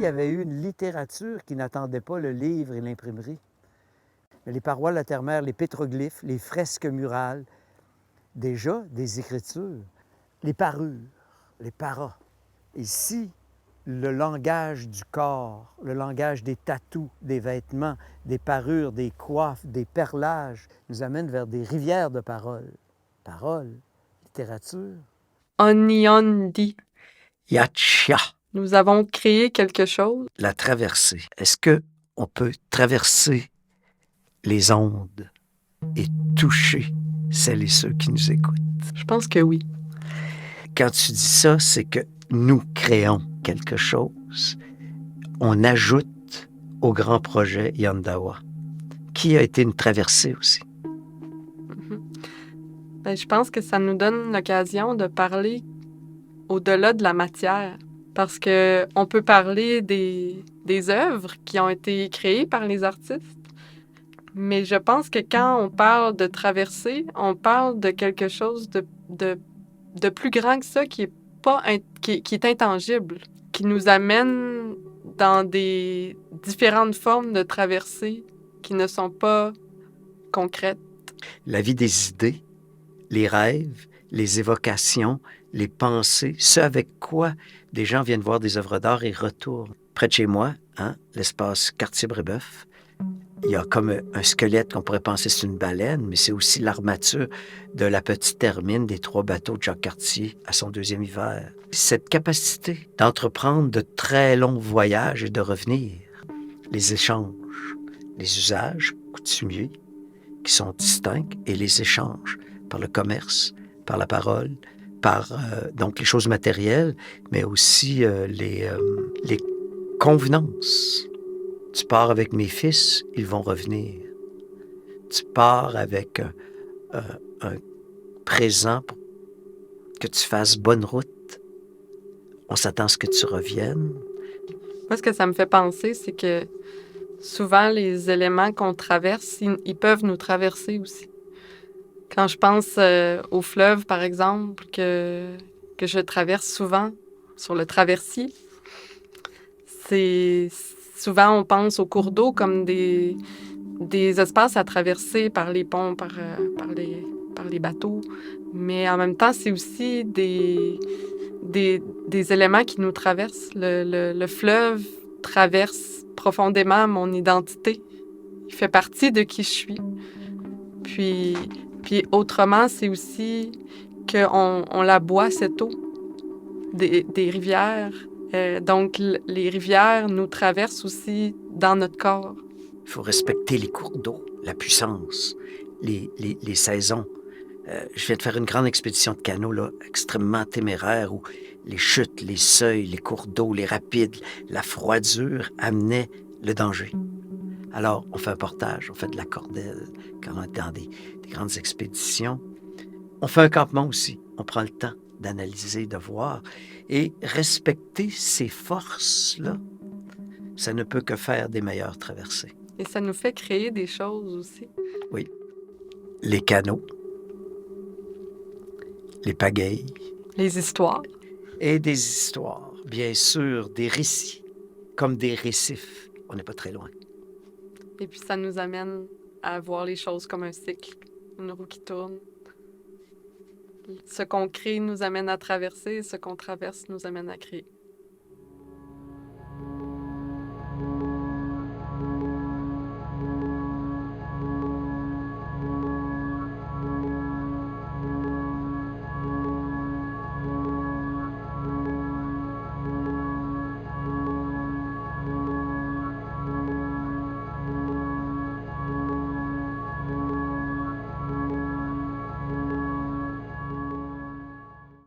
il y avait eu une littérature qui n'attendait pas le livre et l'imprimerie. Mais les parois de la terre-mère, les pétroglyphes, les fresques murales, déjà des écritures, les parures, les paras. Ici, le langage du corps, le langage des tatous, des vêtements, des parures, des coiffes, des perlages, nous amène vers des rivières de paroles. Paroles, littérature. Oniondi. Yatcha. Nous avons créé quelque chose. La traversée. Est-ce qu'on peut traverser les ondes et toucher celles et ceux qui nous écoutent? Je pense que oui. Quand tu dis ça, c'est que nous créons quelque chose. On ajoute au grand projet Yandawa, qui a été une traversée aussi. Ben, je pense que ça nous donne l'occasion de parler au-delà de la matière. Parce que on peut parler des œuvres qui ont été créées par les artistes, mais je pense que quand on parle de traversée, on parle de quelque chose de plus grand que ça qui est intangible, qui nous amène dans des différentes formes de traversée qui ne sont pas concrètes. La vie des idées, les rêves, les évocations, les pensées, ce avec quoi des gens viennent voir des œuvres d'art et retournent. Près de chez moi, l'espace Cartier-Brébeuf, il y a comme un squelette qu'on pourrait penser c'est une baleine, mais c'est aussi l'armature de la petite hermine des 3 bateaux de Jacques Cartier à son 2e hiver. Cette capacité d'entreprendre de très longs voyages et de revenir, les échanges, les usages coutumiers qui sont distincts et les échanges par le commerce, par la parole, par donc les choses matérielles, mais aussi les convenances. Tu pars avec mes fils, ils vont revenir. Tu pars avec un présent pour que tu fasses bonne route. On s'attend à ce que tu reviennes. Moi, ce que ça me fait penser, c'est que souvent, les éléments qu'on traverse, ils peuvent nous traverser aussi. Quand je pense au fleuve, par exemple, que je traverse souvent sur le traversier, c'est souvent on pense aux cours d'eau comme des espaces à traverser par les ponts, par les bateaux. Mais en même temps, c'est aussi des éléments qui nous traversent. Le fleuve traverse profondément mon identité. Il fait partie de qui je suis. Puis autrement, c'est aussi qu'on la boit, cette eau, des rivières. Donc, les rivières nous traversent aussi dans notre corps. Il faut respecter les cours d'eau, la puissance, les saisons. Je viens de faire une grande expédition de canot là, extrêmement téméraire où les chutes, les seuils, les cours d'eau, les rapides, la froidure amenaient le danger. Alors, on fait un portage, on fait de la cordelle quand on est dans des grandes expéditions. On fait un campement aussi. On prend le temps d'analyser, de voir et respecter ces forces-là. Ça ne peut que faire des meilleures traversées. Et ça nous fait créer des choses aussi. Oui. Les canots, les pagayes. Les histoires. Et des histoires, bien sûr, des récits, comme des récifs. On n'est pas très loin. Et puis ça nous amène à voir les choses comme un cycle, une roue qui tourne. Ce qu'on crée nous amène à traverser, ce qu'on traverse nous amène à créer.